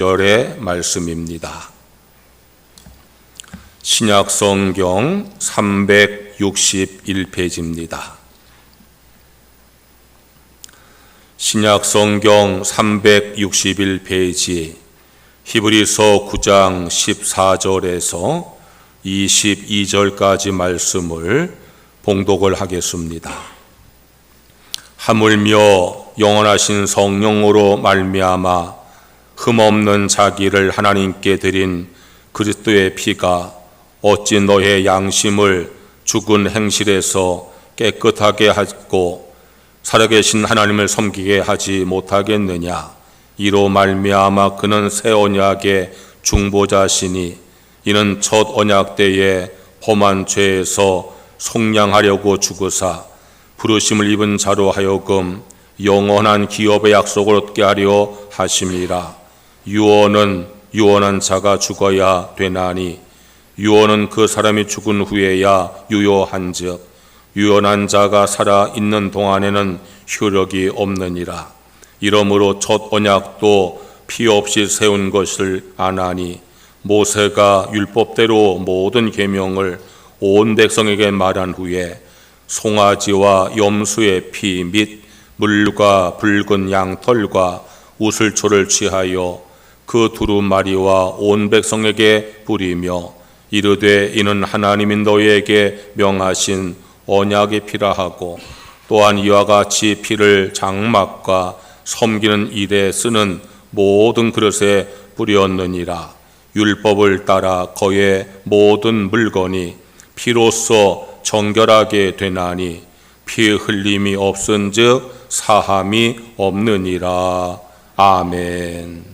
열의 말씀입니다. 신약성경 361페이지입니다. 신약성경 361페이지 히브리서 9장 14절에서 22절까지 말씀을 봉독을 하겠습니다. 하물며 영원하신 성령으로 말미암아 흠없는 자기를 하나님께 드린 그리스도의 피가 어찌 너의 양심을 죽은 행실에서 깨끗하게 하고 살아계신 하나님을 섬기게 하지 못하겠느냐. 이로 말미암아 그는 새 언약의 중보자시니 이는 첫 언약 때에 범한 죄에서 속량하려고 죽으사 부르심을 입은 자로 하여금 영원한 기업의 약속을 얻게 하려 하심이라. 유언은 유언한 자가 죽어야 되나니 유언은 그 사람이 죽은 후에야 유효한즉 유언한 자가 살아 있는 동안에는 효력이 없느니라. 이러므로 첫 언약도 피 없이 세운 것을 아나니 모세가 율법대로 모든 계명을 온 백성에게 말한 후에 송아지와 염소의 피 및 물과 붉은 양털과 우슬초를 취하여 그 두루마리와 온 백성에게 뿌리며 이르되 이는 하나님이 너희에게 명하신 언약의 피라 하고 또한 이와 같이 피를 장막과 섬기는 일에 쓰는 모든 그릇에 뿌렸느니라. 율법을 따라 거의 모든 물건이 피로써 정결하게 되나니 피 흘림이 없은즉 사함이 없느니라. 아멘.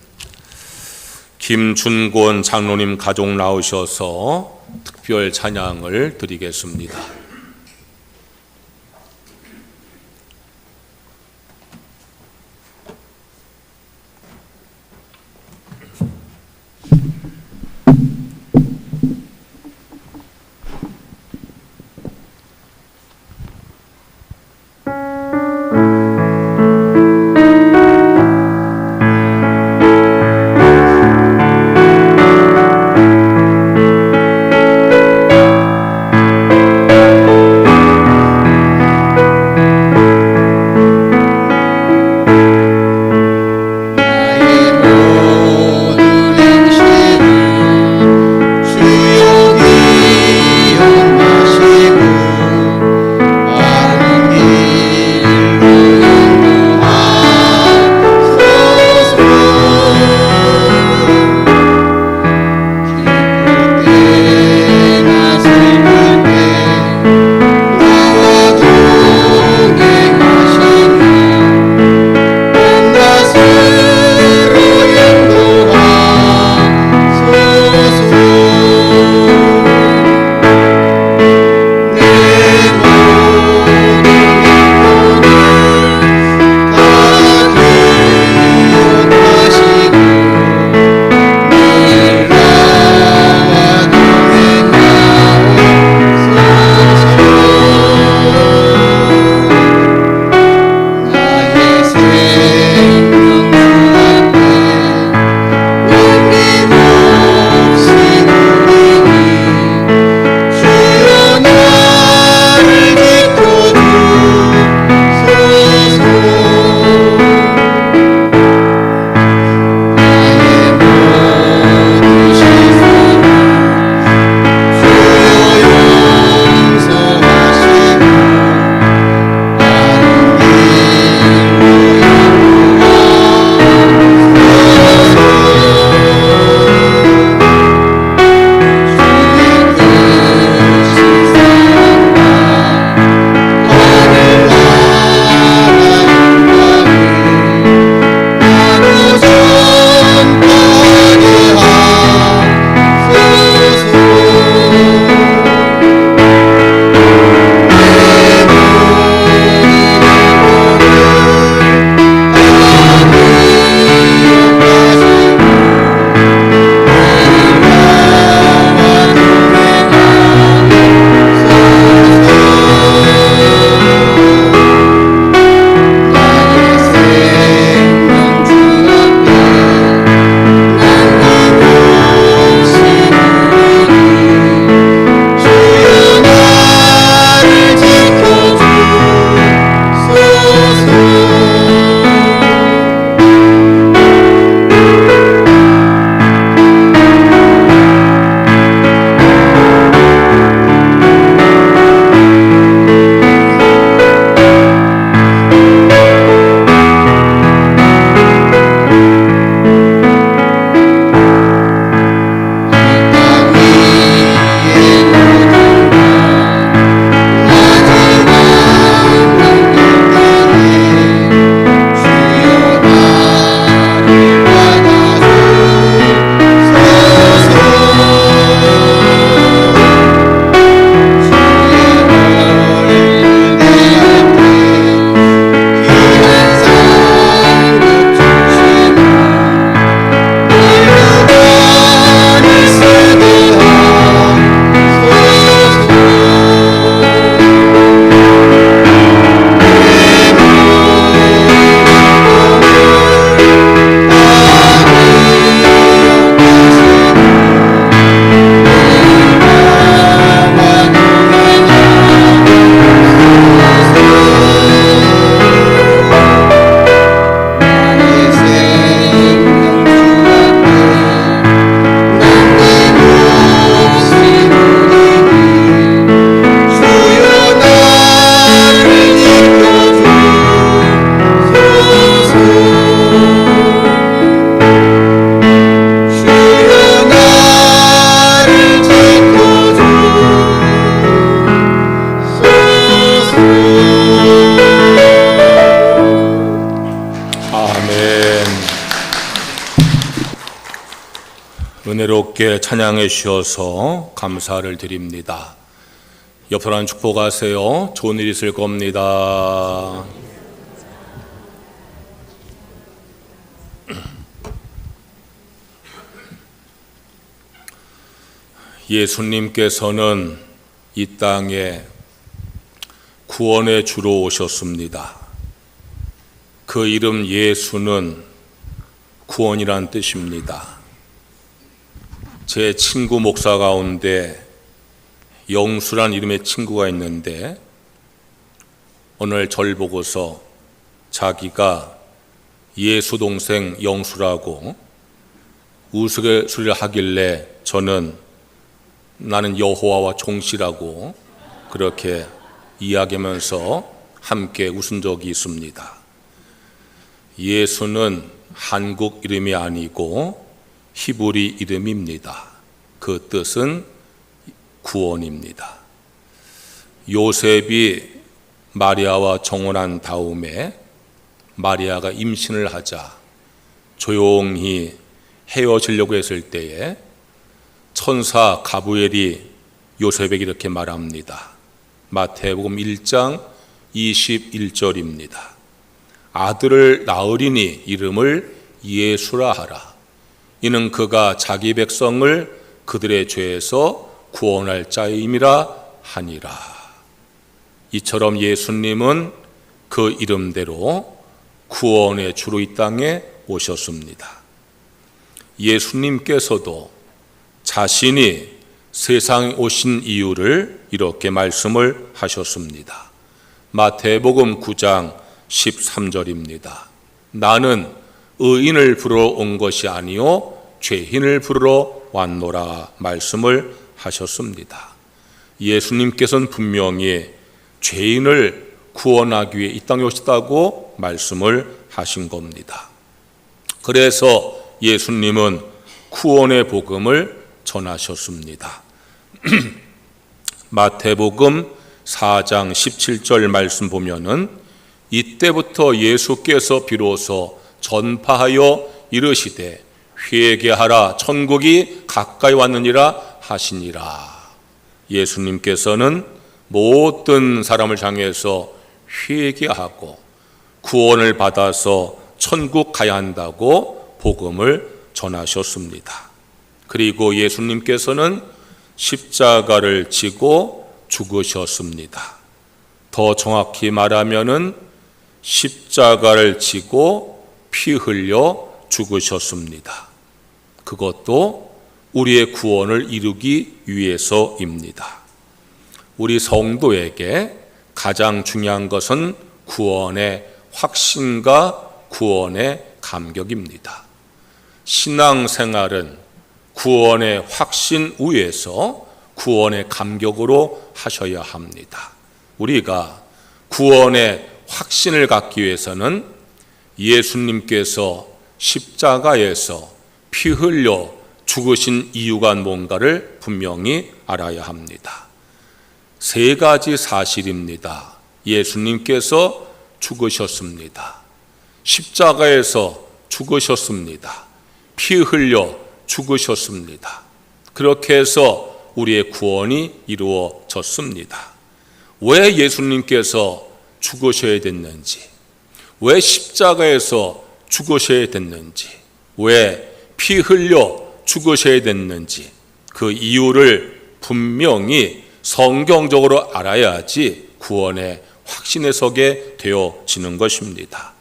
김준권 장로님 가족 나오셔서 특별 찬양을 드리겠습니다. 은혜롭게 찬양해 주셔서 감사를 드립니다. 옆으로 축복하세요. 좋은 일 있을 겁니다. 예수님께서는 이 땅에 구원의 주로 오셨습니다. 그 이름 예수는 구원이란 뜻입니다. 제 친구 목사 가운데 영수란 이름의 친구가 있는데 오늘 절 보고서 자기가 예수 동생 영수라고 우스갯소리를 하길래 저는 나는 여호와와 종씨라고 그렇게 이야기하면서 함께 웃은 적이 있습니다. 예수는 한국 이름이 아니고 히브리 이름입니다. 그 뜻은 구원입니다. 요셉이 마리아와 정혼한 다음에 마리아가 임신을 하자 조용히 헤어지려고 했을 때에 천사 가브리엘이 요셉에게 이렇게 말합니다. 마태복음 1장 21절입니다. 아들을 낳으리니 이름을 예수라 하라. 이는 그가 자기 백성을 그들의 죄에서 구원할 자임이라 하니라. 이처럼 예수님은 그 이름대로 구원의 주로 이 땅에 오셨습니다. 예수님께서도 자신이 세상에 오신 이유를 이렇게 말씀을 하셨습니다. 마태복음 9장 13절입니다. 나는 의인을 부르러 온 것이 아니요 죄인을 부르러 왔노라 말씀을 하셨습니다. 예수님께서는 분명히 죄인을 구원하기 위해 이 땅에 오셨다고 말씀을 하신 겁니다. 그래서 예수님은 구원의 복음을 전하셨습니다. 마태복음 4장 17절 말씀 보면은 이때부터 예수께서 비로소 전파하여 이르시되 회개하라 천국이 가까이 왔느니라 하시니라. 예수님께서는 모든 사람을 향해서 회개하고 구원을 받아서 천국 가야 한다고 복음을 전하셨습니다. 그리고 예수님께서는 십자가를 지고 죽으셨습니다. 더 정확히 말하면은 십자가를 지고 피 흘려 죽으셨습니다. 그것도 우리의 구원을 이루기 위해서입니다. 우리 성도에게 가장 중요한 것은 구원의 확신과 구원의 감격입니다. 신앙생활은 구원의 확신 위에서 구원의 감격으로 하셔야 합니다. 우리가 구원의 확신을 갖기 위해서는 예수님께서 십자가에서 피 흘려 죽으신 이유가 뭔가를 분명히 알아야 합니다. 세 가지 사실입니다. 예수님께서 죽으셨습니다. 십자가에서 죽으셨습니다. 피 흘려 죽으셨습니다. 그렇게 해서 우리의 구원이 이루어졌습니다. 왜 예수님께서 죽으셔야 됐는지, 왜 십자가에서 죽으셔야 됐는지, 왜 피 흘려 죽으셔야 됐는지 그 이유를 분명히 성경적으로 알아야지 구원의 확신에 서게 되어지는 것입니다.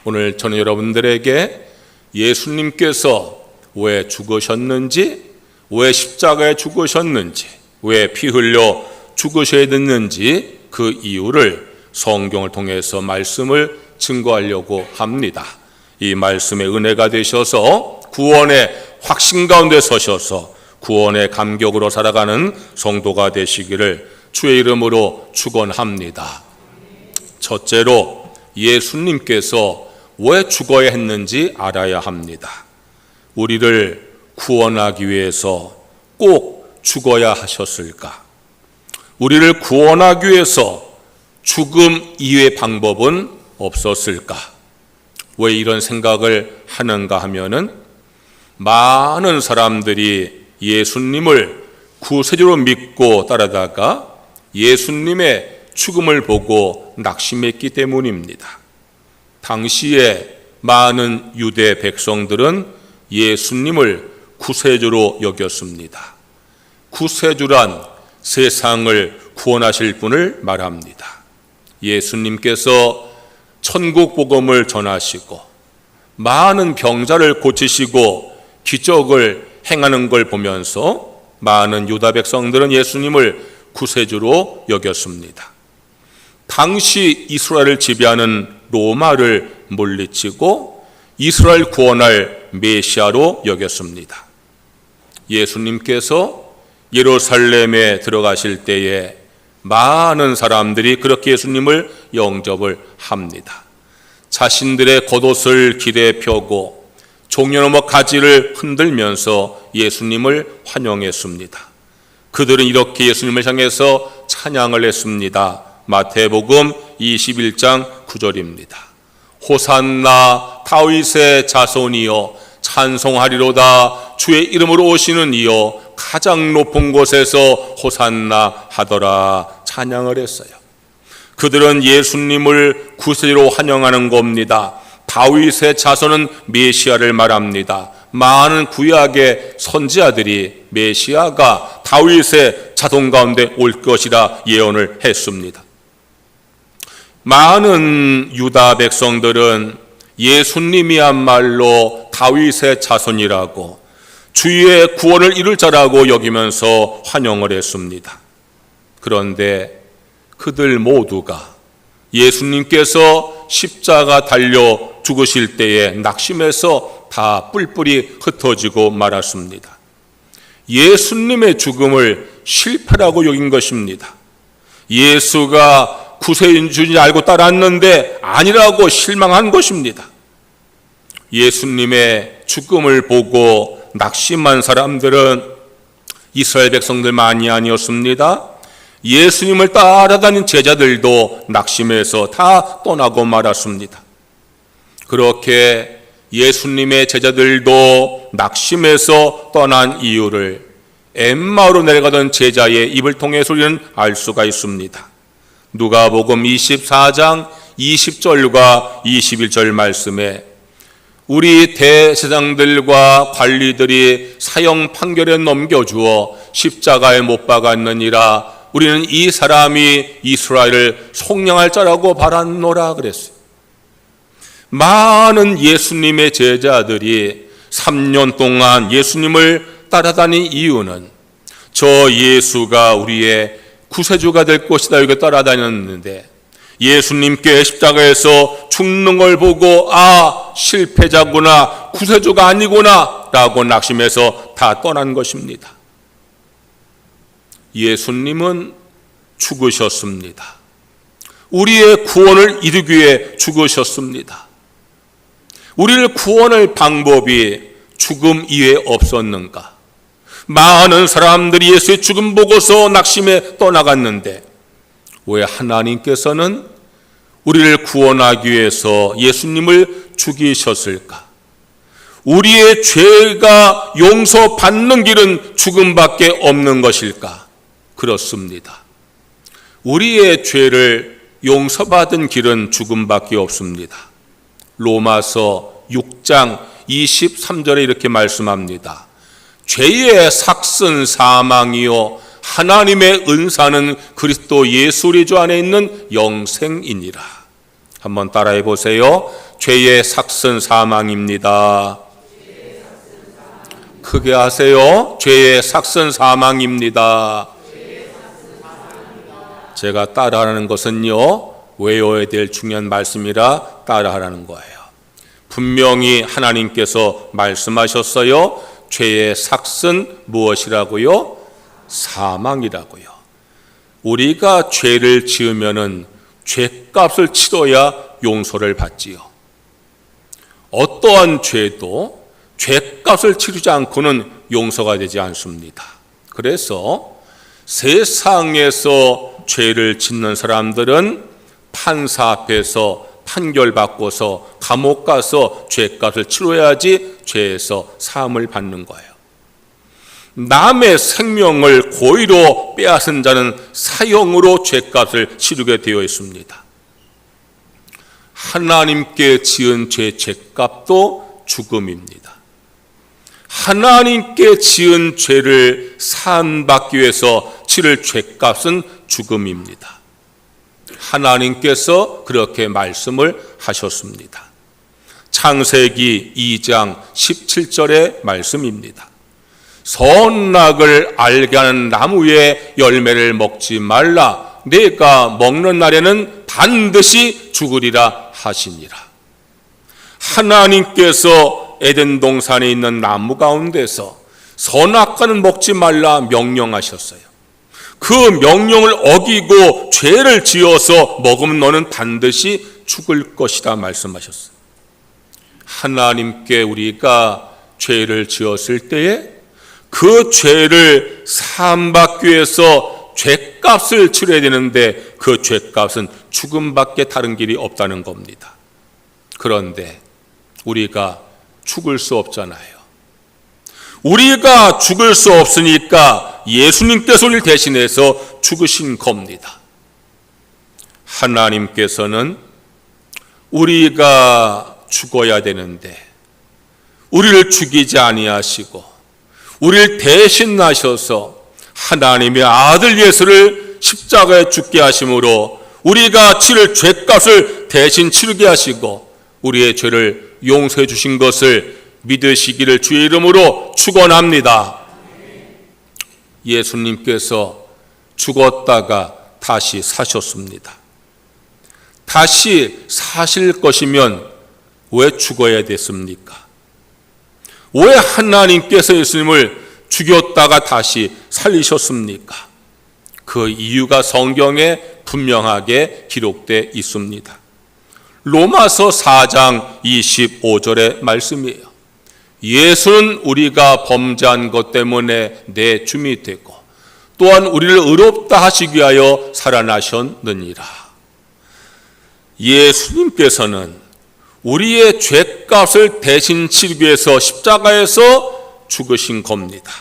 오늘 저는 여러분들에게 예수님께서 왜 죽으셨는지, 왜 십자가에 죽으셨는지, 왜 피 흘려 죽으셔야 됐는지 그 이유를 성경을 통해서 말씀을 증거하려고 합니다. 이 말씀의 은혜가 되셔서 구원의 확신 가운데 서셔서 구원의 감격으로 살아가는 성도가 되시기를 주의 이름으로 축원합니다. 첫째로 예수님께서 왜 죽어야 했는지 알아야 합니다. 우리를 구원하기 위해서 꼭 죽어야 하셨을까? 우리를 구원하기 위해서 죽음 이외의 방법은 없었을까? 왜 이런 생각을 하는가 하면은 많은 사람들이 예수님을 구세주로 믿고 따르다가 예수님의 죽음을 보고 낙심했기 때문입니다. 당시에 많은 유대 백성들은 예수님을 구세주로 여겼습니다. 구세주란 세상을 구원하실 분을 말합니다. 예수님께서 천국 복음을 전하시고 많은 병자를 고치시고 기적을 행하는 걸 보면서 많은 유다 백성들은 예수님을 구세주로 여겼습니다. 당시 이스라엘을 지배하는 로마를 물리치고 이스라엘 구원할 메시아로 여겼습니다. 예수님께서 예루살렘에 들어가실 때에 많은 사람들이 그렇게 예수님을 영접을 합니다. 자신들의 겉옷을 길에 펴고 종려나무 가지를 흔들면서 예수님을 환영했습니다. 그들은 이렇게 예수님을 향해서 찬양을 했습니다. 마태복음 21장 9절입니다. 호산나 다윗의 자손이여 찬송하리로다. 주의 이름으로 오시는 이여 가장 높은 곳에서 호산나 하더라. 찬양을 했어요. 그들은 예수님을 구세주로 환영하는 겁니다. 다윗의 자손은 메시아를 말합니다. 많은 구약의 선지자들이 메시아가 다윗의 자손 가운데 올 것이라 예언을 했습니다. 많은 유다 백성들은 예수님이야말로 다윗의 자손이라고 주의 구원을 이룰 자라고 여기면서 환영을 했습니다. 그런데 그들 모두가 예수님께서 십자가 달려 죽으실 때에 낙심해서 다 뿔뿔이 흩어지고 말았습니다. 예수님의 죽음을 실패라고 여긴 것입니다. 예수가 구세인 줄 알고 따랐는데 아니라고 실망한 것입니다. 예수님의 죽음을 보고 낙심한 사람들은 이스라엘 백성들만이 아니었습니다. 예수님을 따라다닌 제자들도 낙심해서 다 떠나고 말았습니다. 그렇게 예수님의 제자들도 낙심해서 떠난 이유를 엠마오로 내려가던 제자의 입을 통해서 우리는 알 수가 있습니다. 누가복음 24장 20절과 21절 말씀에 우리 대제사장들과 관리들이 사형 판결에 넘겨주어 십자가에 못 박았느니라. 우리는 이 사람이 이스라엘을 속량할 자라고 바랐노라 그랬어요. 많은 예수님의 제자들이 3년 동안 예수님을 따라다닌 이유는 저 예수가 우리의 구세주가 될 것이다 이렇게 따라다녔는데 예수님께 십자가에서 죽는 걸 보고 실패자구나, 구세주가 아니구나 라고 낙심해서 다 떠난 것입니다. 예수님은 죽으셨습니다. 우리의 구원을 이루기 위해 죽으셨습니다. 우리를 구원할 방법이 죽음 이외에 없었는가? 많은 사람들이 예수의 죽음 보고서 낙심해 떠나갔는데 왜 하나님께서는 우리를 구원하기 위해서 예수님을 죽이셨을까? 우리의 죄가 용서받는 길은 죽음밖에 없는 것일까? 그렇습니다. 우리의 죄를 용서받은 길은 죽음밖에 없습니다. 로마서 6장 23절에 이렇게 말씀합니다. 죄의 삭은 사망이요 하나님의 은사는 그리스도 예수 우리 주 안에 있는 영생이니라. 한번 따라해 보세요. 죄의 삭은 사망입니다. 크게 하세요. 죄의 삭은 사망입니다. 제가 따라하는 것은요, 외워야 될 중요한 말씀이라 따라하라는 거예요. 분명히 하나님께서 말씀하셨어요. 죄의 삭은 무엇이라고요? 사망이라고요. 우리가 죄를 지으면은 죄값을 치러야 용서를 받지요. 어떠한 죄도 죄값을 치르지 않고는 용서가 되지 않습니다. 그래서 세상에서 죄를 짓는 사람들은 판사 앞에서 판결받고서 감옥 가서 죄값을 치러야지 죄에서 사함을 받는 거예요. 남의 생명을 고의로 빼앗은 자는 사형으로 죄값을 치르게 되어 있습니다. 하나님께 지은 죄값도 죽음입니다. 하나님께 지은 죄를 사함받기 위해서 치를 죄값은 죽음입니다. 하나님께서 그렇게 말씀을 하셨습니다. 창세기 2장 17절의 말씀입니다. 선악을 알게 하는 나무의 열매를 먹지 말라. 내가 먹는 날에는 반드시 죽으리라 하시니라. 하나님께서 에덴 동산에 있는 나무 가운데서 선악과는 먹지 말라 명령하셨어요. 그 명령을 어기고 죄를 지어서 먹으면 너는 반드시 죽을 것이다 말씀하셨어요. 하나님께 우리가 죄를 지었을 때에 그 죄를 사함받기 위해서 죄값을 치러야 되는데 그 죄값은 죽음밖에 다른 길이 없다는 겁니다. 그런데 우리가 죽을 수 없잖아요. 우리가 죽을 수 없으니까 예수님께서 우리를 대신해서 죽으신 겁니다. 하나님께서는 우리가 죽어야 되는데 우리를 죽이지 아니하시고 우리를 대신하셔서 하나님의 아들 예수를 십자가에 죽게 하심으로 우리가 치를 죄값을 대신 치르게 하시고 우리의 죄를 용서해 주신 것을 믿으시기를 주의 이름으로 축원합니다. 예수님께서 죽었다가 다시 사셨습니다. 다시 사실 것이면 왜 죽어야 됐습니까? 왜 하나님께서 예수님을 죽였다가 다시 살리셨습니까? 그 이유가 성경에 분명하게 기록되어 있습니다. 로마서 4장 25절의 말씀이에요. 예수는 우리가 범죄한 것 때문에 내 줌이 되고 또한 우리를 의롭다 하시기 위하여 살아나셨느니라. 예수님께서는 우리의 죄값을 대신 치르기 위해서 십자가에서 죽으신 겁니다.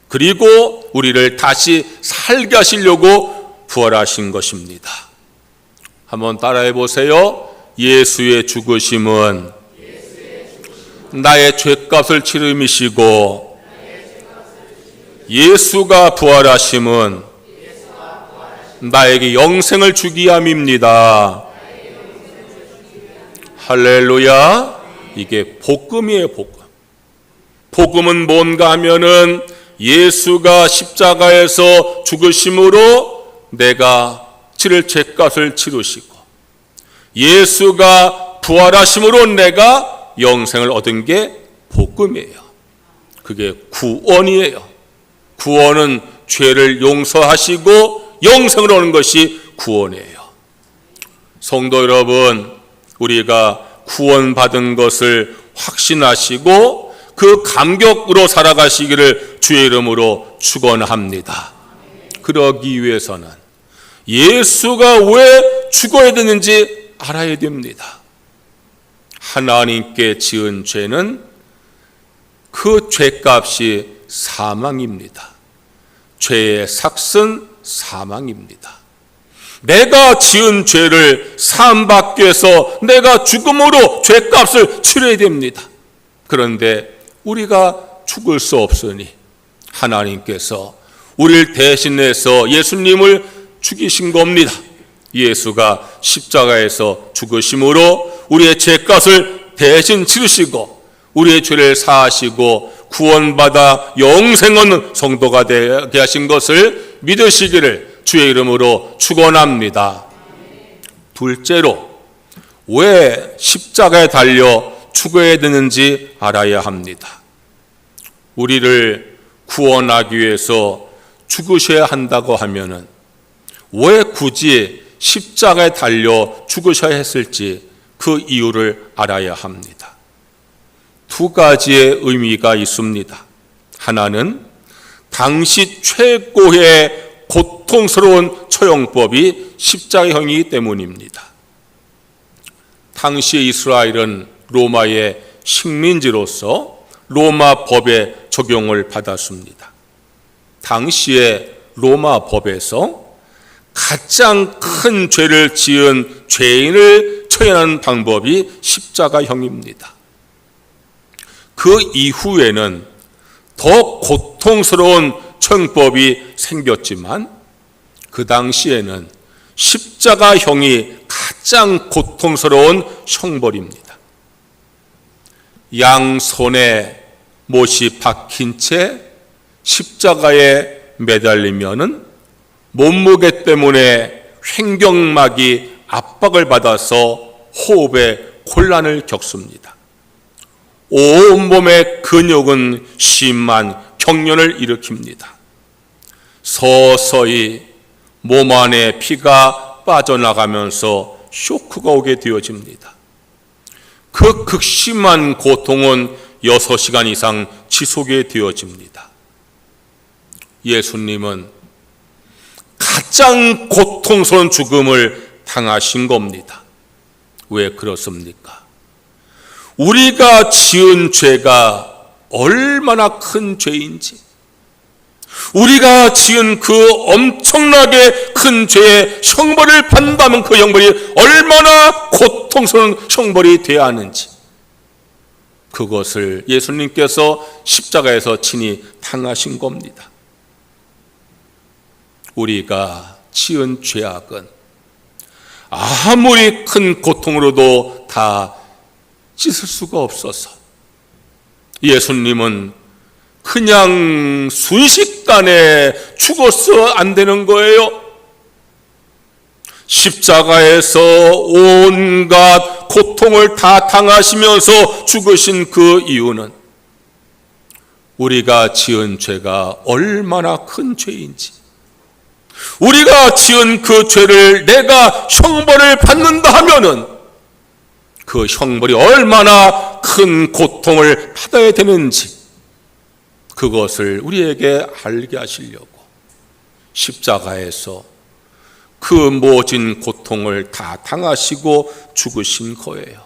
그리고 우리를 다시 살게 하시려고 부활하신 것입니다. 한번 따라해 보세요. 예수의 죽으심은 나의 죄값을 치름이시고 예수가 부활하심은 나에게 영생을 주기 위함입니다. 할렐루야. 이게 복음이에요. 복음은 뭔가 하면은 예수가 십자가에서 죽으심으로 내가 치를 죄값을 치르시고 예수가 부활하심으로 내가 영생을 얻은 게 복음이에요. 그게 구원이에요. 구원은 죄를 용서하시고 영생을 얻는 것이 구원이에요. 성도 여러분, 우리가 구원받은 것을 확신하시고 그 감격으로 살아가시기를 주의 이름으로 축원합니다. 그러기 위해서는 예수가 왜 죽어야 되는지 알아야 됩니다. 하나님께 지은 죄는 그 죄값이 사망입니다. 죄의 삭은 사망입니다. 내가 지은 죄를 사함받기 위해서 내가 죽음으로 죄값을 치러야 됩니다. 그런데 우리가 죽을 수 없으니 하나님께서 우리를 대신해서 예수님을 죽이신 겁니다. 예수가 십자가에서 죽으심으로 우리의 죄값을 대신 치르시고 우리의 죄를 사하시고 구원받아 영생 얻는 성도가 되게 하신 것을 믿으시기를 주의 이름으로 축원합니다. 둘째로 왜 십자가에 달려 죽어야 되는지 알아야 합니다. 우리를 구원하기 위해서 죽으셔야 한다고 하면은 왜 굳이 십자가에 달려 죽으셔야 했을지 그 이유를 알아야 합니다. 두 가지의 의미가 있습니다. 하나는 당시 최고의 고통스러운 처형법이 십자가형이기 때문입니다. 당시 이스라엘은 로마의 식민지로서 로마 법의 적용을 받았습니다. 당시의 로마 법에서 가장 큰 죄를 지은 죄인을 처형하는 방법이 십자가형입니다. 그 이후에는 더 고통스러운 처형법이 생겼지만 그 당시에는 십자가형이 가장 고통스러운 형벌입니다. 양손에 못이 박힌 채 십자가에 매달리면은 몸무게 때문에 횡격막이 압박을 받아서 호흡에 곤란을 겪습니다. 온몸의 근육은 심한 경련을 일으킵니다. 서서히 몸 안에 피가 빠져나가면서 쇼크가 오게 되어집니다. 그 극심한 고통은 6시간 이상 지속이 되어집니다. 예수님은 가장 고통스러운 죽음을 당하신 겁니다. 왜 그렇습니까? 우리가 지은 죄가 얼마나 큰 죄인지, 우리가 지은 그 엄청나게 큰 죄의 형벌을 받는다면 그 형벌이 얼마나 고통스러운 형벌이 되어야 하는지, 그것을 예수님께서 십자가에서 친히 당하신 겁니다. 우리가 지은 죄악은 아무리 큰 고통으로도 다 씻을 수가 없어서 예수님은 그냥 순식간에 죽어서 안 되는 거예요. 십자가에서 온갖 고통을 다 당하시면서 죽으신 그 이유는 우리가 지은 죄가 얼마나 큰 죄인지, 우리가 지은 그 죄를 내가 형벌을 받는다 하면은 그 형벌이 얼마나 큰 고통을 받아야 되는지, 그것을 우리에게 알게 하시려고 십자가에서 그 모진 고통을 다 당하시고 죽으신 거예요.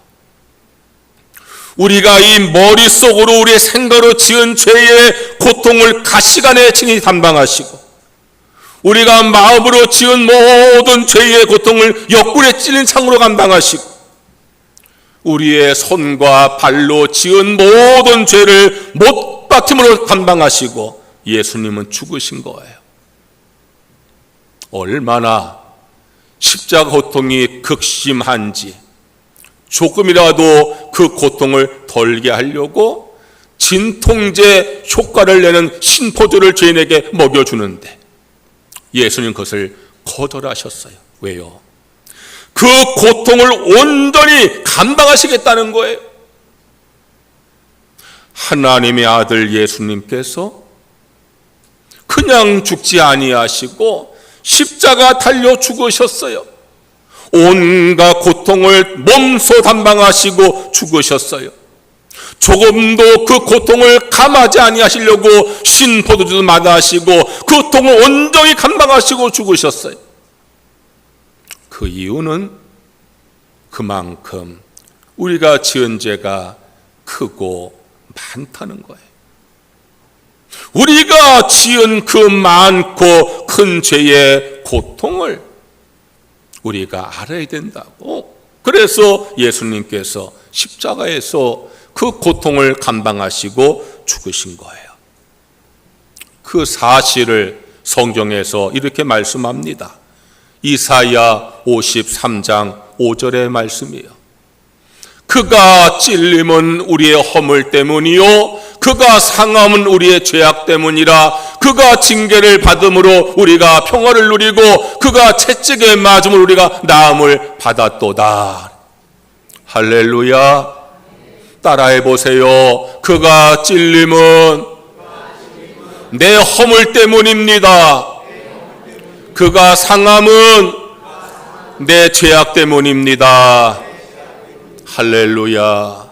우리가 이 머릿속으로 우리의 생각으로 지은 죄의 고통을 가시간에 친히 담당하시고, 우리가 마음으로 지은 모든 죄의 고통을 옆구리에 찔린 창으로 감당하시고, 우리의 손과 발로 지은 모든 죄를 못박힘으로 감당하시고 예수님은 죽으신 거예요. 얼마나 십자가 고통이 극심한지 조금이라도 그 고통을 덜게 하려고 진통제 효과를 내는 신포도를 죄인에게 먹여주는데 예수님 그것을 거절하셨어요. 왜요? 그 고통을 온전히 감당하시겠다는 거예요. 하나님의 아들 예수님께서 그냥 죽지 아니하시고 십자가 달려 죽으셨어요. 온갖 고통을 몸소 담당하시고 죽으셨어요. 조금도 그 고통을 감하지 아니하시려고 신포도주도 마다하시고 그 고통을 온전히 감당하시고 죽으셨어요. 그 이유는 그만큼 우리가 지은 죄가 크고 많다는 거예요. 우리가 지은 그 많고 큰 죄의 고통을 우리가 알아야 된다고. 그래서 예수님께서 십자가에서 그 고통을 감당하시고 죽으신 거예요. 그 사실을 성경에서 이렇게 말씀합니다. 이사야 53장 5절의 말씀이에요. 그가 찔림은 우리의 허물 때문이요 그가 상함은 우리의 죄악 때문이라. 그가 징계를 받음으로 우리가 평화를 누리고 그가 채찍에 맞음으로 우리가 나음을 받았도다. 할렐루야. 따라해 보세요. 그가 찔림은 내 허물 때문입니다. 그가 상함은 내 죄악 때문입니다. 할렐루야.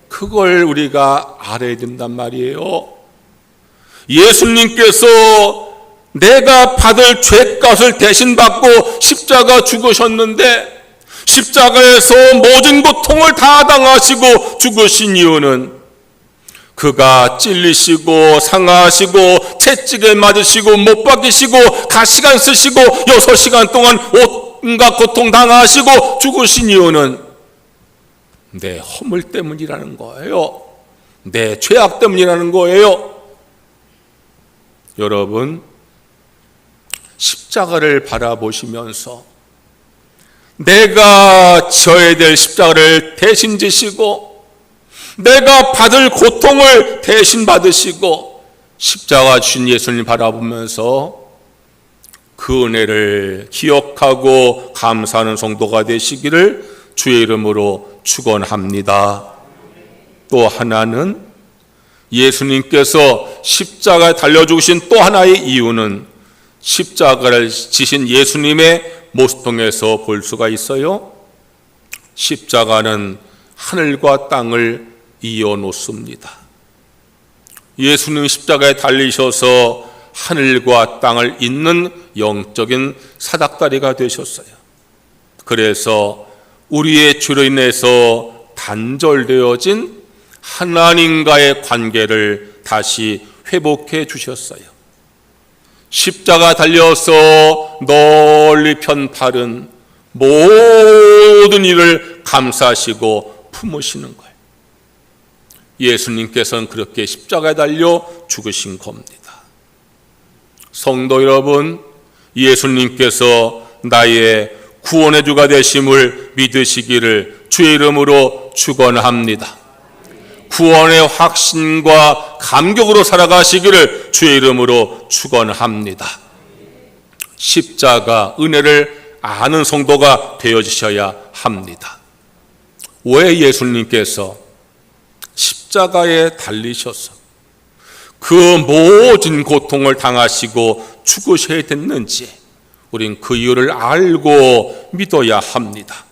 그걸 우리가 알아야 된단 말이에요. 예수님께서 내가 받을 죄값을 대신 받고 십자가 죽으셨는데 십자가에서 모든 고통을 다 당하시고 죽으신 이유는 그가 찔리시고 상하시고 채찍에 맞으시고 못 박히시고 가시관 쓰시고 6시간 동안 온갖 고통 당하시고 죽으신 이유는 내 허물 때문이라는 거예요. 내 죄악 때문이라는 거예요. 여러분, 십자가를 바라보시면서 내가 져야 될 십자가를 대신 지시고 내가 받을 고통을 대신 받으시고 십자가 주신 예수님 바라보면서 그 은혜를 기억하고 감사하는 성도가 되시기를 주의 이름으로 축원합니다. 또 하나는 예수님께서 십자가에 달려 죽으신 또 하나의 이유는 십자가를 지신 예수님의 모습 통해서 볼 수가 있어요. 십자가는 하늘과 땅을 이어 놓습니다. 예수님 십자가에 달리셔서 하늘과 땅을 잇는 영적인 사닥다리가 되셨어요. 그래서 우리의 죄로 인해서 단절되어진 하나님과의 관계를 다시 회복해 주셨어요. 십자가 달려서 널리 편파른 모든 일을 감사하시고 품으시는 거예요. 예수님께서는 그렇게 십자가에 달려 죽으신 겁니다. 성도 여러분, 예수님께서 나의 구원의 주가 되심을 믿으시기를 주의 이름으로 축원합니다. 구원의 확신과 감격으로 살아가시기를 주의 이름으로 축원합니다. 십자가 은혜를 아는 성도가 되어주셔야 합니다. 왜 예수님께서 십자가에 달리셔서 그 모든 고통을 당하시고 죽으셔야 됐는지 우린 그 이유를 알고 믿어야 합니다.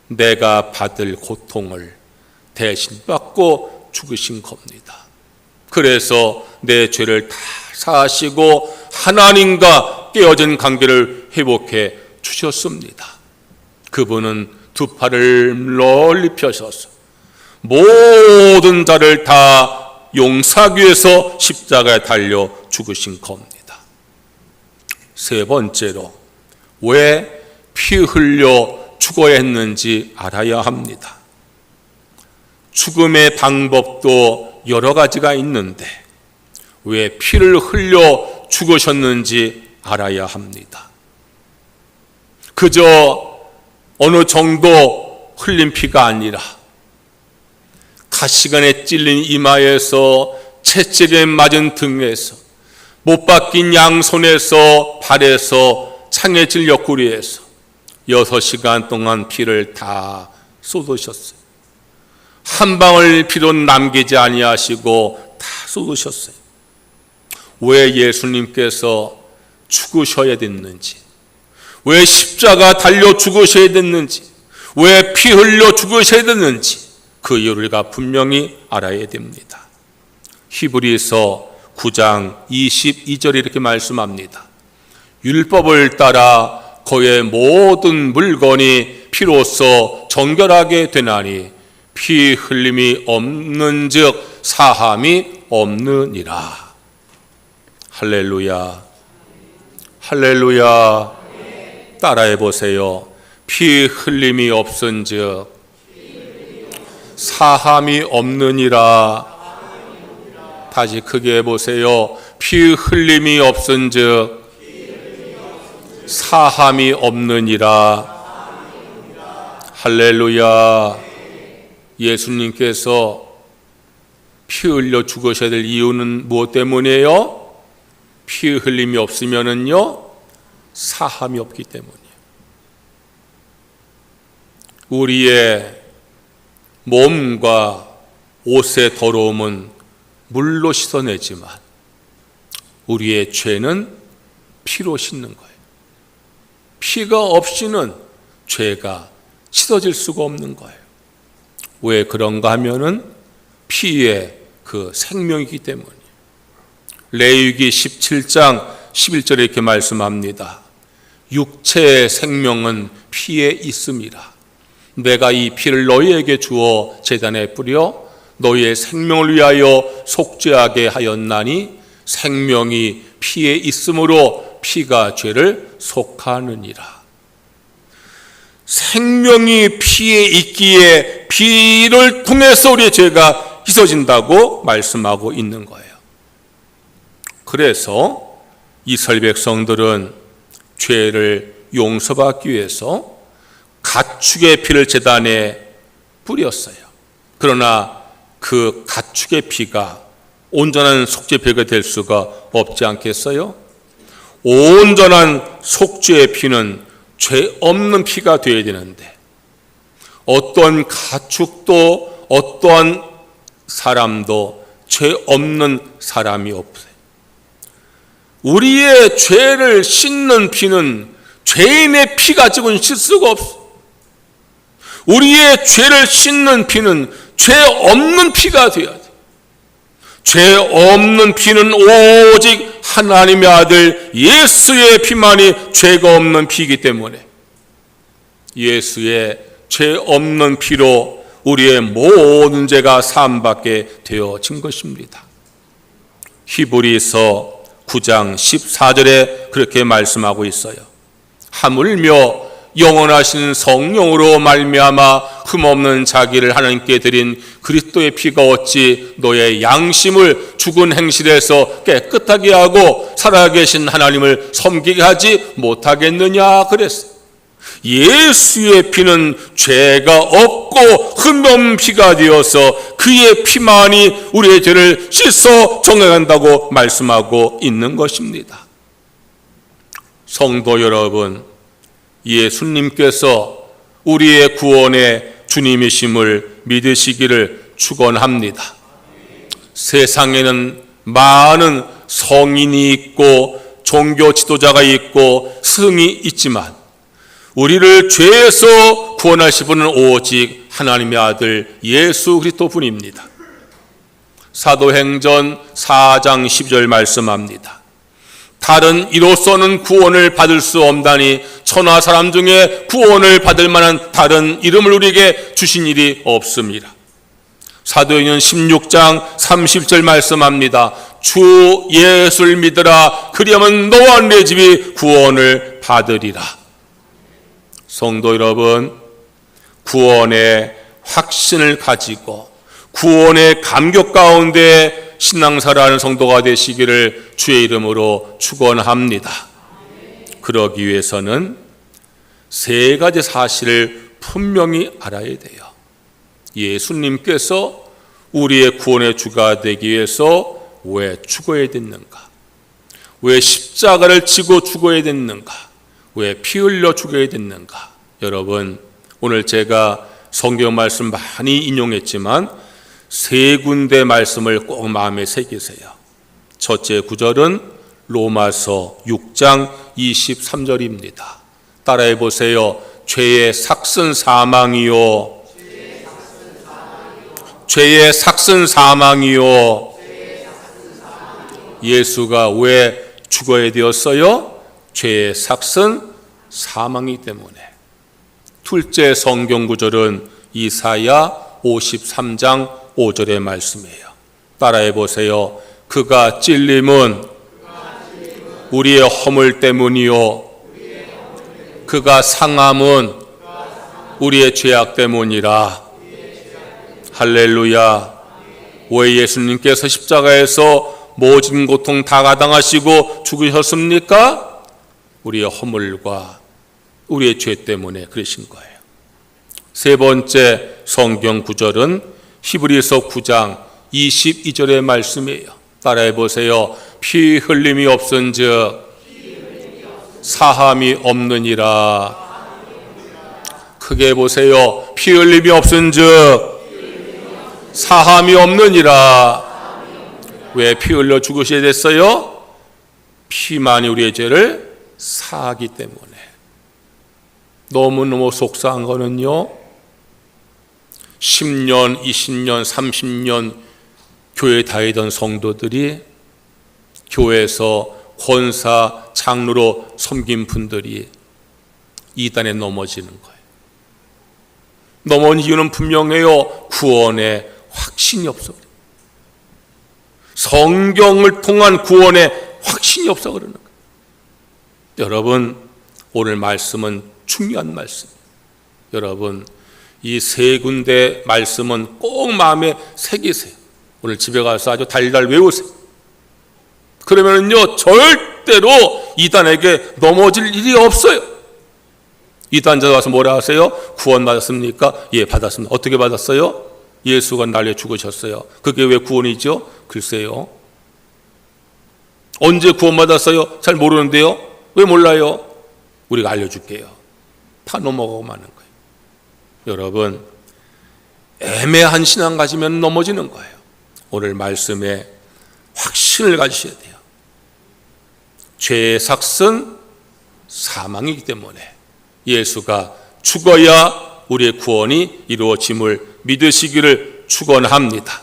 내가 받을 고통을 대신 받고 죽으신 겁니다. 그래서 내 죄를 다 사하시고 하나님과 깨어진 관계를 회복해 주셨습니다. 그분은 두 팔을 널리 펴셔서 모든 자를 다 용서하기 위해서 십자가에 달려 죽으신 겁니다. 세 번째로 왜 피 흘려 죽어야 했는지 알아야 합니다. 죽음의 방법도 여러 가지가 있는데 왜 피를 흘려 죽으셨는지 알아야 합니다. 그저 어느 정도 흘린 피가 아니라 가시관에 찔린 이마에서 채찍에 맞은 등에서 못 박힌 양손에서 발에서 창에 찔 옆구리에서 6시간 동안 피를 다 쏟으셨어요. 한 방울 피도 남기지 아니하시고 다 쏟으셨어요. 왜 예수님께서 죽으셔야 됐는지, 왜 십자가 달려 죽으셔야 됐는지, 왜 피 흘려 죽으셔야 됐는지 그 이유를 우리가 분명히 알아야 됩니다. 히브리서 9장 22절에 이렇게 말씀합니다. 율법을 따라 그의 모든 물건이 피로써 정결하게 되나니 피 흘림이 없는 즉 사함이 없느니라. 할렐루야, 할렐루야. 따라해 보세요. 피 흘림이 없은 즉 사함이 없느니라. 다시 크게 해보세요. 피 흘림이 없은 즉 사함이 없느니라. 할렐루야. 예수님께서 피 흘려 죽으셔야 될 이유는 무엇 때문이에요? 피 흘림이 없으면은요 사함이 없기 때문이에요. 우리의 몸과 옷의 더러움은 물로 씻어내지만 우리의 죄는 피로 씻는 거예요. 피가 없이는 죄가 씻어질 수가 없는 거예요. 왜 그런가 하면은 피의 그 생명이기 때문이에요. 레위기 17장 11절에 이렇게 말씀합니다. 육체의 생명은 피에 있음이라. 내가 이 피를 너희에게 주어 제단에 뿌려 너희의 생명을 위하여 속죄하게 하였나니 생명이 피에 있으므로 피가 죄를 속하느니라. 생명이 피에 있기에 피를 통해서 우리의 죄가 씻어진다고 말씀하고 있는 거예요. 그래서 이스라엘 백성들은 죄를 용서받기 위해서 가축의 피를 제단에 뿌렸어요. 그러나 그 가축의 피가 온전한 속죄 피가 될 수가 없지 않겠어요? 온전한 속죄의 피는 죄 없는 피가 되어야 되는데 어떤 가축도 어떤 사람도 죄 없는 사람이 없어요. 우리의 죄를 씻는 피는 죄인의 피 가지고는 씻을 수가 없어. 우리의 죄를 씻는 피는 죄 없는 피가 되어야 돼. 죄 없는 피는 오직 하나님의 아들 예수의 피만이 죄가 없는 피이기 때문에 예수의 죄 없는 피로 우리의 모든 죄가 사함받게 되어진 것입니다. 히브리서 9장 14절에 그렇게 말씀하고 있어요. 하물며 영원하신 성령으로 말미암아 흠없는 자기를 하나님께 드린 그리스도의 피가 어찌 너의 양심을 죽은 행실에서 깨끗하게 하고 살아계신 하나님을 섬기게 하지 못하겠느냐 그랬어요. 예수의 피는 죄가 없고 흠없는 피가 되어서 그의 피만이 우리의 죄를 씻어 정해간다고 말씀하고 있는 것입니다. 성도 여러분, 예수님께서 우리의 구원의 주님이심을 믿으시기를 축원합니다. 세상에는 많은 성인이 있고 종교 지도자가 있고 스승이 있지만 우리를 죄에서 구원하실 분은 오직 하나님의 아들 예수 그리스도 분입니다. 사도행전 4장 10절 말씀합니다. 다른 이로서는 구원을 받을 수 없다니 천하 사람 중에 구원을 받을 만한 다른 이름을 우리에게 주신 일이 없습니다. 사도행전 16장 30절 말씀합니다. 주 예수를 믿으라. 그리하면 너와 내 집이 구원을 받으리라. 성도 여러분, 구원의 확신을 가지고 구원의 감격 가운데 신앙생활하는 성도가 되시기를 주의 이름으로 축원합니다. 그러기 위해서는 세 가지 사실을 분명히 알아야 돼요. 예수님께서 우리의 구원의 주가 되기 위해서 왜 죽어야 됐는가? 왜 십자가를 지고 죽어야 됐는가? 왜 피 흘려 죽어야 됐는가? 여러분, 오늘 제가 성경 말씀 많이 인용했지만 세 군데 말씀을 꼭 마음에 새기세요. 첫째 구절은 로마서 6장 23절입니다. 따라해 보세요. 죄의 삭슨 사망이요. 죄의 삭슨 사망이요. 예수가 왜 죽어야 되었어요? 죄의 삭슨 사망이기 때문에. 둘째 성경 구절은 이사야 53장 5절의 말씀이에요. 따라해 보세요. 그가 찔림은 우리의 허물 때문이요. 그가 상함은 우리의 죄악 때문이라. 할렐루야. 왜 예수님께서 십자가에서 모진 고통 다 가당하시고 죽으셨습니까? 우리의 허물과 우리의 죄 때문에 그러신 거예요. 세 번째 성경 구절은 히브리서 9장 22절의 말씀이에요. 따라해 보세요. 피 흘림이 없은즉 사함이 없느니라. 크게 보세요. 피 흘림이 없은즉 사함이 없느니라. 왜 피 흘려 죽으셔야 됐어요? 피만이 우리의 죄를 사하기 때문에. 너무너무 속상한 거는요, 10년, 20년, 30년 교회 다니던 성도들이 교회에서 권사, 장로로 섬긴 분들이 이단에 넘어지는 거예요. 넘어온 이유는 분명해요. 구원의 확신이 없어 그래요. 성경을 통한 구원의 확신이 없어 그러는 거예요. 여러분, 오늘 말씀은 중요한 말씀이에요. 여러분, 이 세 군데 말씀은 꼭 마음에 새기세요. 오늘 집에 가서 아주 달달 외우세요. 그러면요 절대로 이단에게 넘어질 일이 없어요. 이단자 와서 뭐라 하세요? 구원 받았습니까? 예, 받았습니다. 어떻게 받았어요? 예수가 날려 죽으셨어요. 그게 왜 구원이죠? 글쎄요. 언제 구원 받았어요? 잘 모르는데요. 왜 몰라요? 우리가 알려줄게요. 다 넘어가고 마는 거예요. 여러분, 애매한 신앙 가지면 넘어지는 거예요. 오늘 말씀에 확신을 가지셔야 돼요. 죄의 삭은 사망이기 때문에 예수가 죽어야 우리의 구원이 이루어짐을 믿으시기를 축원합니다.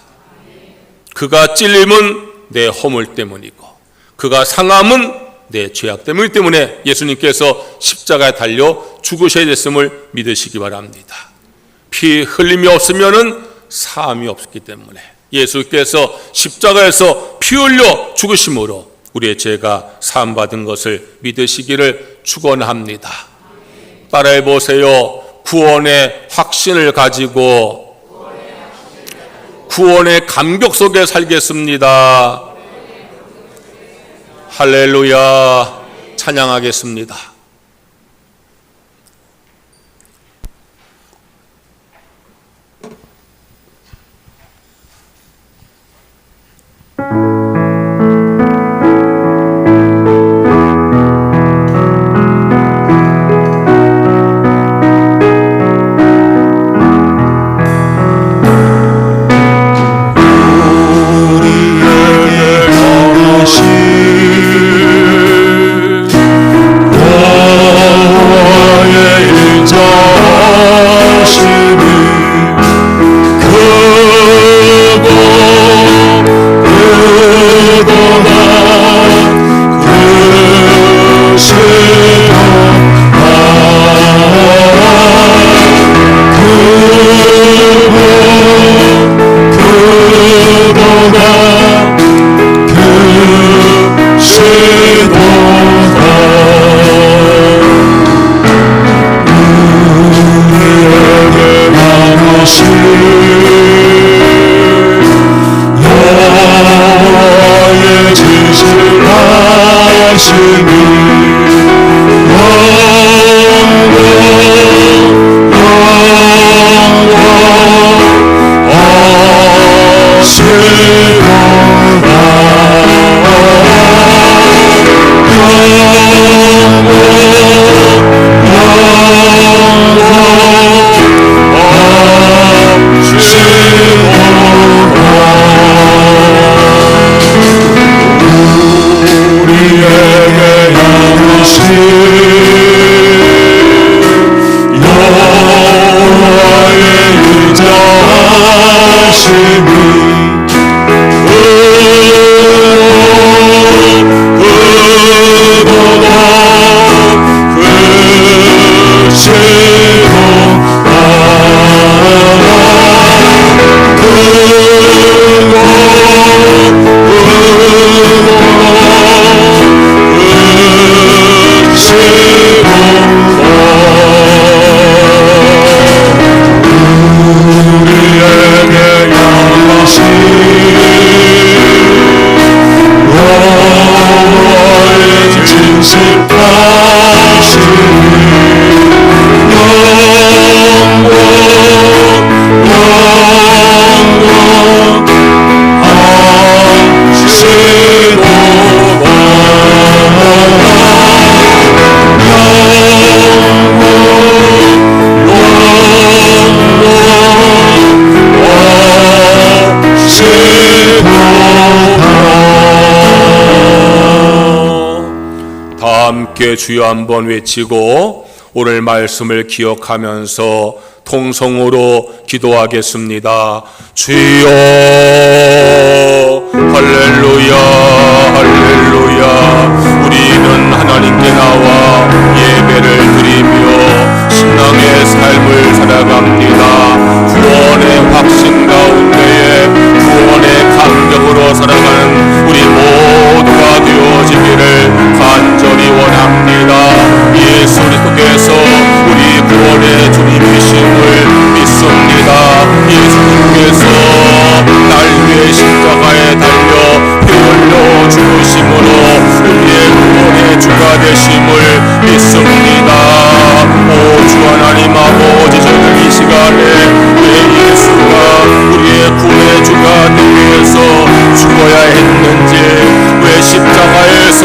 그가 찔림은 내 허물 때문이고 그가 상함은 내 죄악 때문에 예수님께서 십자가에 달려 죽으셔야 됐음을 믿으시기 바랍니다. 피 흘림이 없으면은 사함이 없기 때문에 예수께서 십자가에서 피 흘려 죽으심으로 우리의 죄가 사함받은 것을 믿으시기를 축원합니다. 따라해 보세요. 구원의 확신을 가지고 구원의 감격 속에 살겠습니다. 할렐루야. 찬양하겠습니다. 함께 주여 한번 외치고 오늘 말씀을 기억하면서 통성으로 기도하겠습니다. 주여 할렐루야 할렐루야. 우리는 하나님께 나와 예배를 드리며 되심을 믿습니다. 오 주 하나님 아버지, 저는 이 시간에 왜 예수가 우리의 구원주가 되기 위해서 죽어야 했는지, 왜 십자가에서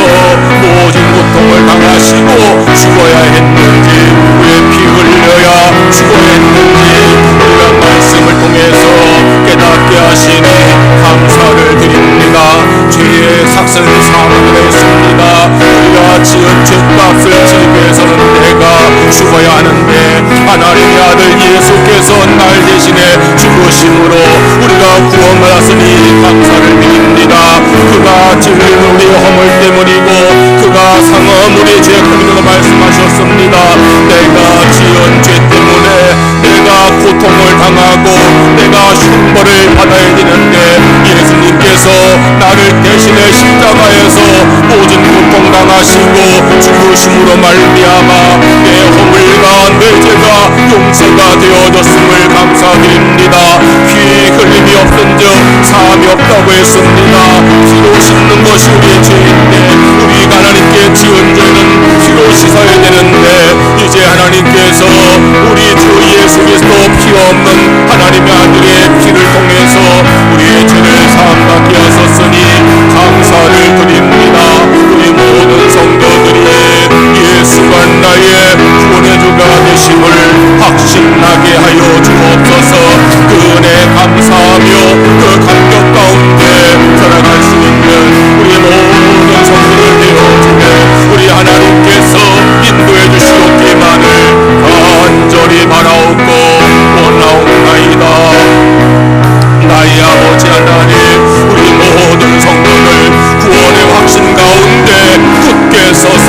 모든 고통을 당하시고 죽어야 했는지, 왜 피 흘려야 죽어야 했는지 우리가 말씀을 통해서 깨닫게 하시니 감사를 드립니다. 죄의 삭슬을 사망을 했습니다. 우리가 지은 죄값을 지기 위해서는 내가 죽어야 하는데 하나님의 아들 예수께서 날 대신에 죽으심으로 우리가 구원받았으니 감사를 드립니다. 그가 찔린 우리의 허물 때문이고 그가 상함 우리의 죄 때문이라고 말씀하셨습니다. 내가 지은 죄 때문에 내가 고통을 당하고 내가 형벌을 받아야 되는데 예수님께서 나를 대신해 십자가에서 모든 고통 당하시고 죽으심으로 말미암아 내 허물과 내 죄가 용서가 되어졌음을 감사드립니다. 피 흘림이 없은즉 사함이 없다고 했습니다. 피로 씻는 것이 우리의 죄인데 우리가 하나님께 지은 죄는 피로 씻어야 되는데 이제 하나님께서 우리 주 예수 그리스도 피 없는 하나님의 아들의 피를 통해서 우리의 죄를 사함받게 하셨으니 감사를 드립니다. 우리 모든 성도들이 예수가 나의 구원의 주가 되심을 확신나게 하여 주옵소서. 그 은혜 감사하며 그 감격 가운데 살아갈 수 있는 우리 모든 성도들 되어주게 우리 하나님께서 인도해 주시옵기만을 간절히 바라옵고 원하옵나이다. 나의 아버지 하나님, 우리 모든 성도들 구원의 확신 가운데 굳게 서서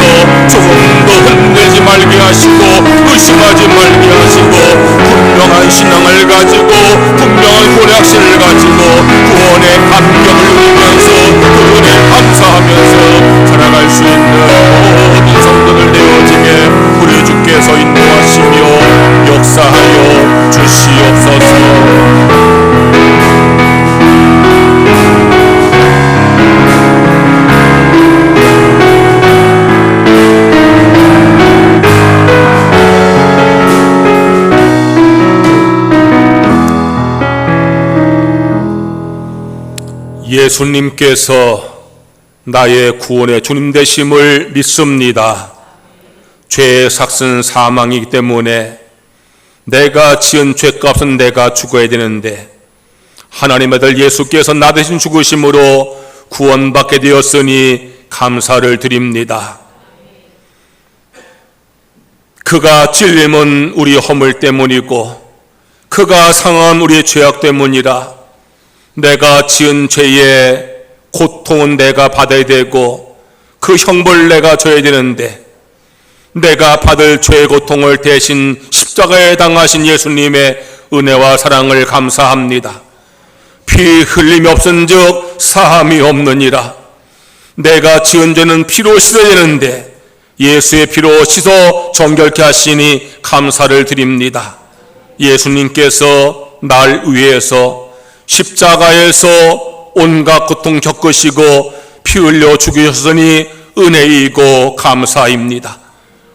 조금도 흔들지 말게 하시고 의심하지 말게 하시고 분명한 신앙을 가지고 분명한 구원의 확신을 가지고 구원의 감격을 누리면서 그 은혜 감사하면서 살아갈 수 있는 모든 성도들 되어지게 우리 주께서 인도하시며 역사하여 주시옵소서. 예수님께서 나의 구원의 주님 되심을 믿습니다. 죄의 삭은 사망이기 때문에 내가 지은 죄값은 내가 죽어야 되는데 하나님의 아들 예수께서 나 대신 죽으심으로 구원받게 되었으니 감사를 드립니다. 그가 찔림은 우리 허물 때문이고 그가 상함 우리의 죄악 때문이라 내가 지은 죄의 고통은 내가 받아야 되고 그 형벌을 내가 져야 되는데 내가 받을 죄의 고통을 대신 십자가에 당하신 예수님의 은혜와 사랑을 감사합니다. 피 흘림이 없은즉 사함이 없느니라. 내가 지은 죄는 피로 씻어야 되는데 예수의 피로 씻어 정결케 하시니 감사를 드립니다. 예수님께서 날 위해서 십자가에서 온갖 고통 겪으시고 피 흘려 죽으셨으니 은혜이고 감사입니다.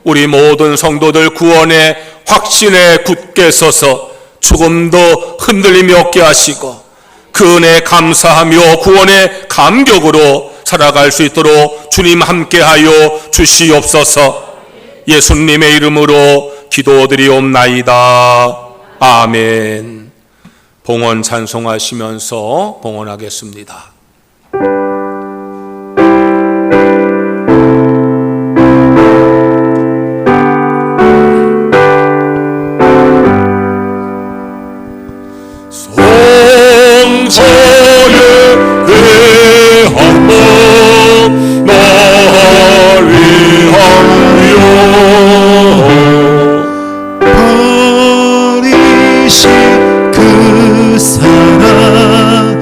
우리 모든 성도들 구원의 확신에 굳게 서서 조금도 흔들림이 없게 하시고 그 은혜 감사하며 구원의 감격으로 살아갈 수 있도록 주님 함께하여 주시옵소서. 예수님의 이름으로 기도드리옵나이다. 아멘. 봉헌 찬송하시면서 봉헌하겠습니다. 성서에 대한 법 날 위하여 버리신 그 사랑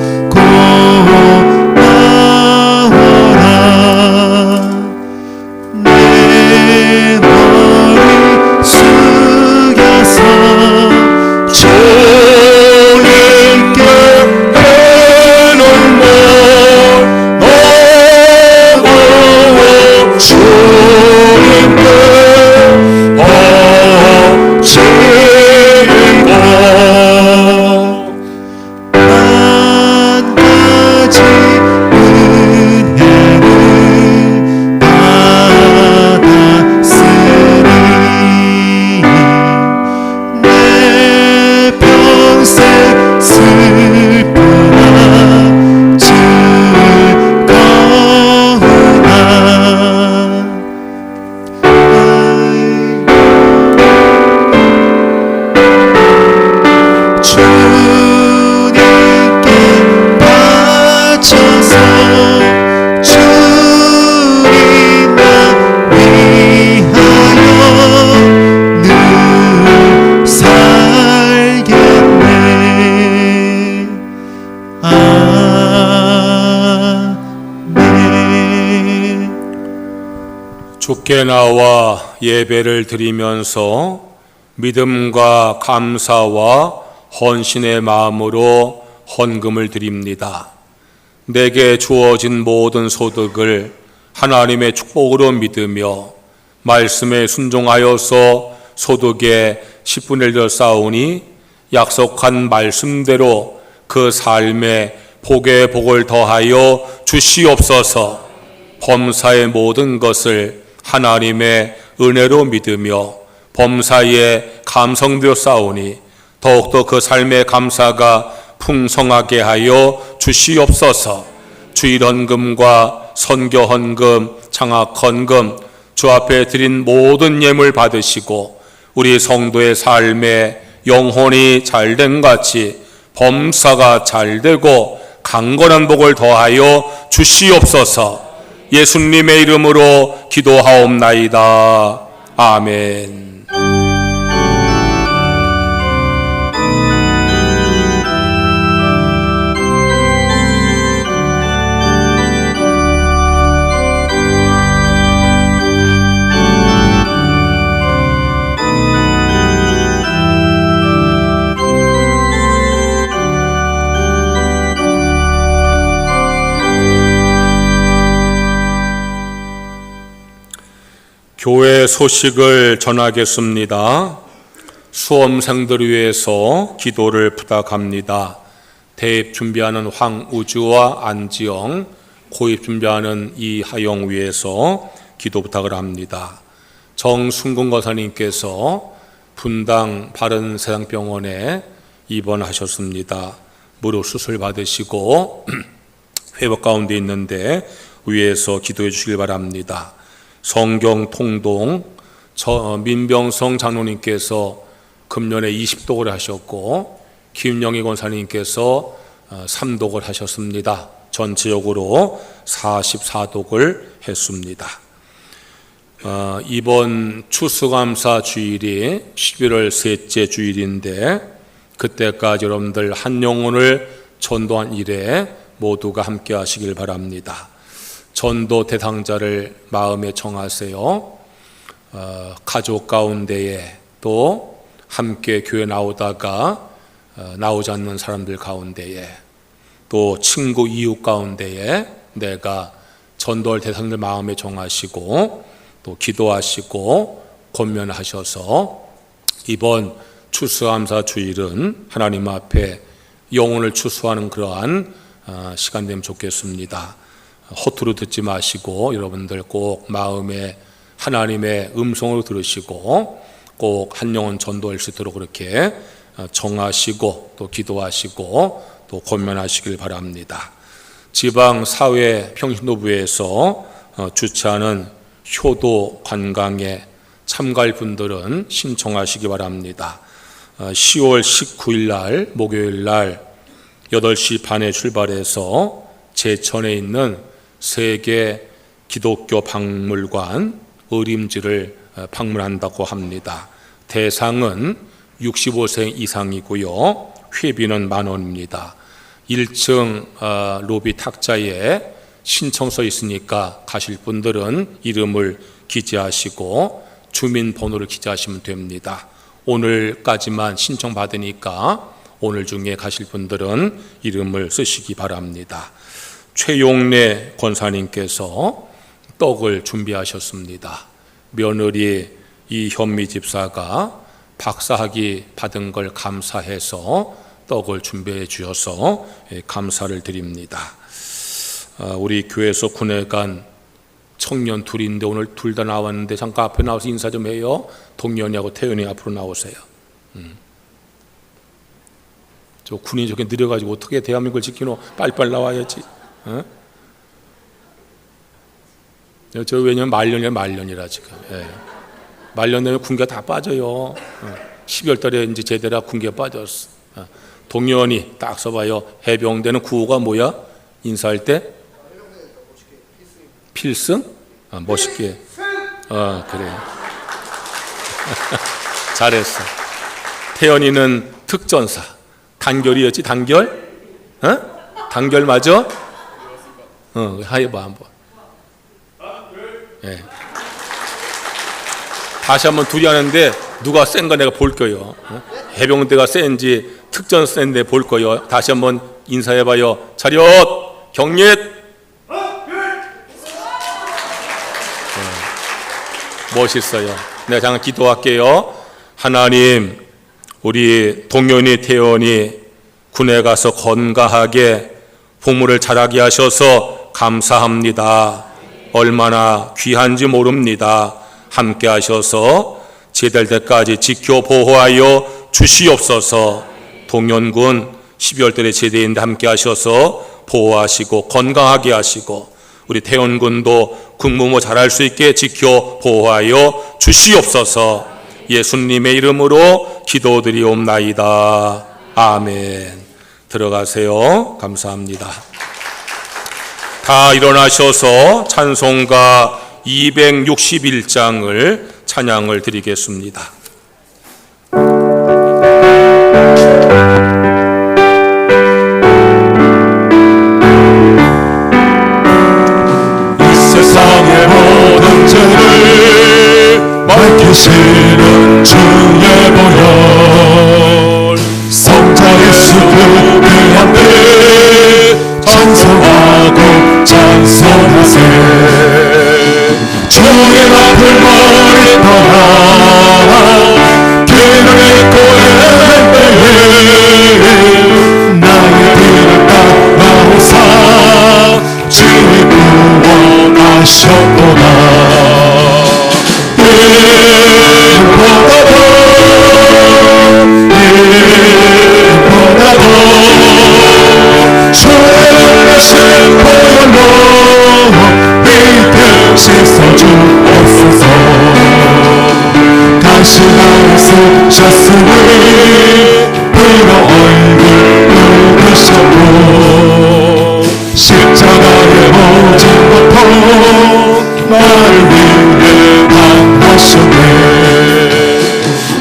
주께 나와 예배를 드리면서 믿음과 감사와 헌신의 마음으로 헌금을 드립니다. 내게 주어진 모든 소득을 하나님의 축복으로 믿으며 말씀에 순종하여서 소득의 10분의 1을 쌓으니 약속한 말씀대로 그 삶에 복의 복을 더하여 주시옵소서. 범사의 모든 것을 하나님의 은혜로 믿으며 범사에 감성되어 싸우니 더욱더 그 삶의 감사가 풍성하게 하여 주시옵소서. 주일헌금과 선교헌금, 장학헌금 주 앞에 드린 모든 예물 받으시고 우리 성도의 삶에 영혼이 잘된 같이 범사가 잘되고 강건한 복을 더하여 주시옵소서. 예수님의 이름으로 기도하옵나이다. 아멘. 교회 소식을 전하겠습니다. 수험생들을 위해서 기도를 부탁합니다. 대입 준비하는 황우주와 안지영, 고입 준비하는 이하영 위해서 기도 부탁을 합니다. 정순근 권사님께서 분당 바른세상병원에 입원하셨습니다. 무릎 수술 받으시고 회복 가운데 있는데 위에서 기도해 주시길 바랍니다. 성경 통동 민병성 장로님께서 금년에 20독을 하셨고 김영희 권사님께서 3독을 하셨습니다. 전체적으로 44독을 했습니다. 이번 추수감사 주일이 11월 셋째 주일인데 그때까지 여러분들 한 영혼을 전도한 일에 모두가 함께 하시길 바랍니다. 전도 대상자를 마음에 정하세요. 가족 가운데에 또 함께 교회 나오다가 나오지 않는 사람들 가운데에 또 친구 이웃 가운데에 내가 전도할 대상들 마음에 정하시고 또 기도하시고 권면하셔서 이번 추수감사 주일은 하나님 앞에 영혼을 추수하는 그러한 시간 되면 좋겠습니다. 허투루 듣지 마시고 여러분들 꼭 마음에 하나님의 음성으로 들으시고 꼭 한 영혼 전도할 수 있도록 그렇게 정하시고 또 기도하시고 또 권면하시길 바랍니다. 지방사회 평신도부에서 주최하는 효도 관광에 참가할 분들은 신청하시기 바랍니다. 10월 19일 날 목요일 날 8시 반에 출발해서 제천에 있는 세계 기독교 박물관 의림지를 방문한다고 합니다. 대상은 65세 이상이고요. 회비는 10,000원입니다. 1층 로비 탁자에 신청서 있으니까 가실 분들은 이름을 기재하시고 주민번호를 기재하시면 됩니다. 오늘까지만 신청받으니까 오늘 중에 가실 분들은 이름을 쓰시기 바랍니다. 최용래 권사님께서 떡을 준비하셨습니다. 며느리 이현미 집사가 박사학위 받은 걸 감사해서 떡을 준비해 주셔서 감사를 드립니다. 우리 교회에서 군에 간 청년 둘인데 오늘 둘 다 나왔는데 잠깐 앞에 나와서 인사 좀 해요. 동년이하고 태연이 앞으로 나오세요. 저 군인이 저렇게 느려가지고 어떻게 대한민국을 지키노? 빨리빨리 나와야지. 저 왜냐면 말년이라 지금. 말년 되면 군기가 다 빠져요. 12월 달에 이제 제대로 군기가 빠졌어. 동년이 딱 써봐요. 해병대는 구호가 뭐야? 인사할 때? 필승? 멋있게. 그래. 잘했어. 태연이는 특전사. 단결이었지, 단결? 단결 맞아? 해봐 한번. 예. 다시 한번 둘이 하는데 누가 센가 내가 볼 거예요. 해병대가 센지 특전 센데 볼 거예요. 다시 한번 인사해봐요. 차렷, 경례. 멋있어요. 내가 잠깐 기도할게요. 하나님, 우리 동현이, 태연이 군에 가서 건강하게 복무를 잘하게 하셔서 감사합니다. 얼마나 귀한지 모릅니다. 함께 하셔서 제대할 때까지 지켜 보호하여 주시옵소서. 동현군 12월 달에 제대인데 함께 하셔서 보호하시고 건강하게 하시고 우리 태연군도 군무모 잘할 수 있게 지켜 보호하여 주시옵소서. 예수님의 이름으로 기도드리옵나이다. 아멘. 들어가세요. 감사합니다. 다 일어나셔서 찬송가 261장을 찬양을 드리겠습니다. 이 세상의 모든 죄를 밝히시는 주의 보혈, 성자 예수 그 앞에 찬송하고 찬송하세. 주의 앞을 머리 떠나 길을 잃고 헤맬 때에 나의 길을 따라오사 주의 구원하셨구나. 이보다도 주의 흘리신 보혈로 이 등 씻어주옵소서. 당신을 쓰셨으니 비로 얼굴 누르셨고 십자가의 모진 고통 나를 위해 당하셨네.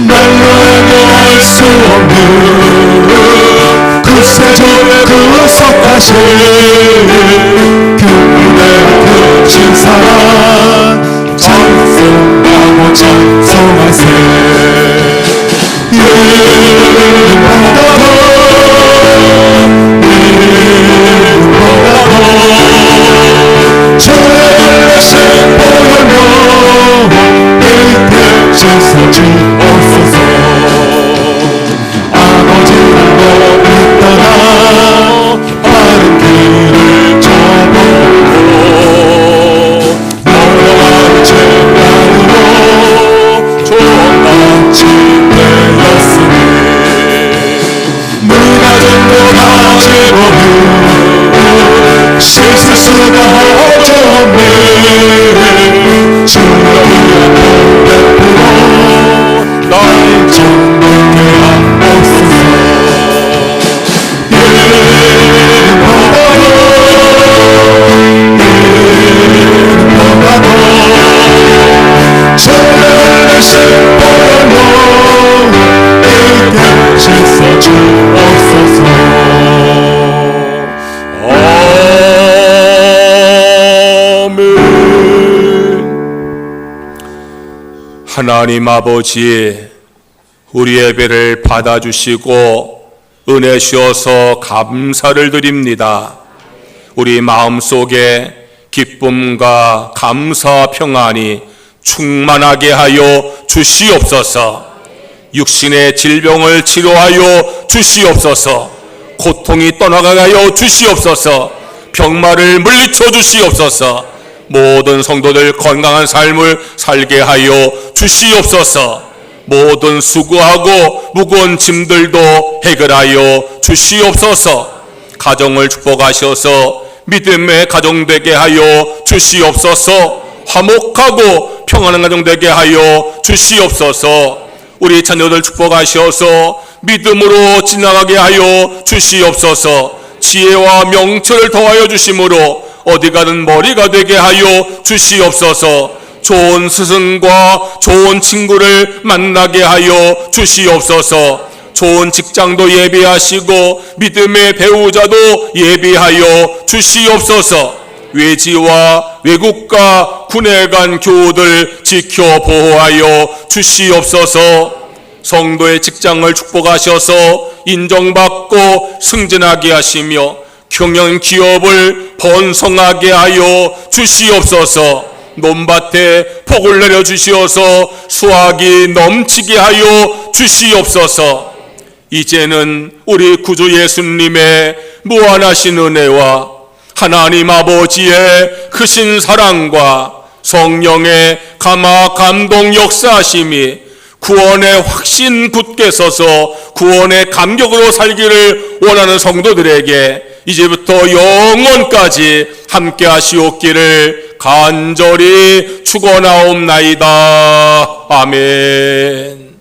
말로 행동할 수 없는 구세주의 구속하신 그분의 크신 사랑 찬송하고 찬송하세. 이보다도 주의 흘리신 보혈로 이 등 씻어주옵소서. 아버지를 멀리 떠나 바른 길을 저보고 노력하는 죄만으로 좋은 낯이 되었으니 누가 정도 가지고는 씻을 수가 없네. 주의 위한 보배로 나의 정복해 하옵소서. 이보다도 주의 흘리신 보혈로 이 등 씻어주옵소서. 아멘. 하나님 아버지, 우리 예배를 받아주시고 은혜 주셔서 감사를 드립니다. 우리 마음속에 기쁨과 감사 평안이 충만하게 하여 주시옵소서. 육신의 질병을 치료하여 주시옵소서. 고통이 떠나가게 하여 주시옵소서. 병마를 물리쳐 주시옵소서. 모든 성도들 건강한 삶을 살게 하여 주시옵소서. 모든 수고하고 무거운 짐들도 해결하여 주시옵소서. 가정을 축복하셔서 믿음의 가정 되게 하여 주시옵소서. 화목하고 평안한 가정 되게 하여 주시옵소서. 우리 자녀들 축복하셔서 믿음으로 지나가게 하여 주시옵소서. 지혜와 명철을 더하여 주심으로 어디 가든 머리가 되게 하여 주시옵소서. 좋은 스승과 좋은 친구를 만나게 하여 주시옵소서. 좋은 직장도 예비하시고 믿음의 배우자도 예비하여 주시옵소서. 외지와 외국과 군에 간 교우들 지켜 보호하여 주시옵소서. 성도의 직장을 축복하셔서 인정받고 승진하게 하시며 경영 기업을 번성하게 하여 주시옵소서. 논밭에 복을 내려 주시어서 수확이 넘치게 하여 주시옵소서. 이제는 우리 구주 예수님의 무한하신 은혜와 하나님 아버지의 크신 사랑과 성령의 감화 감동 역사하심이 구원의 확신 굳게 서서 구원의 감격으로 살기를 원하는 성도들에게 이제부터 영원까지 함께 하시옵기를 간절히 축원하옵나이다. 아멘.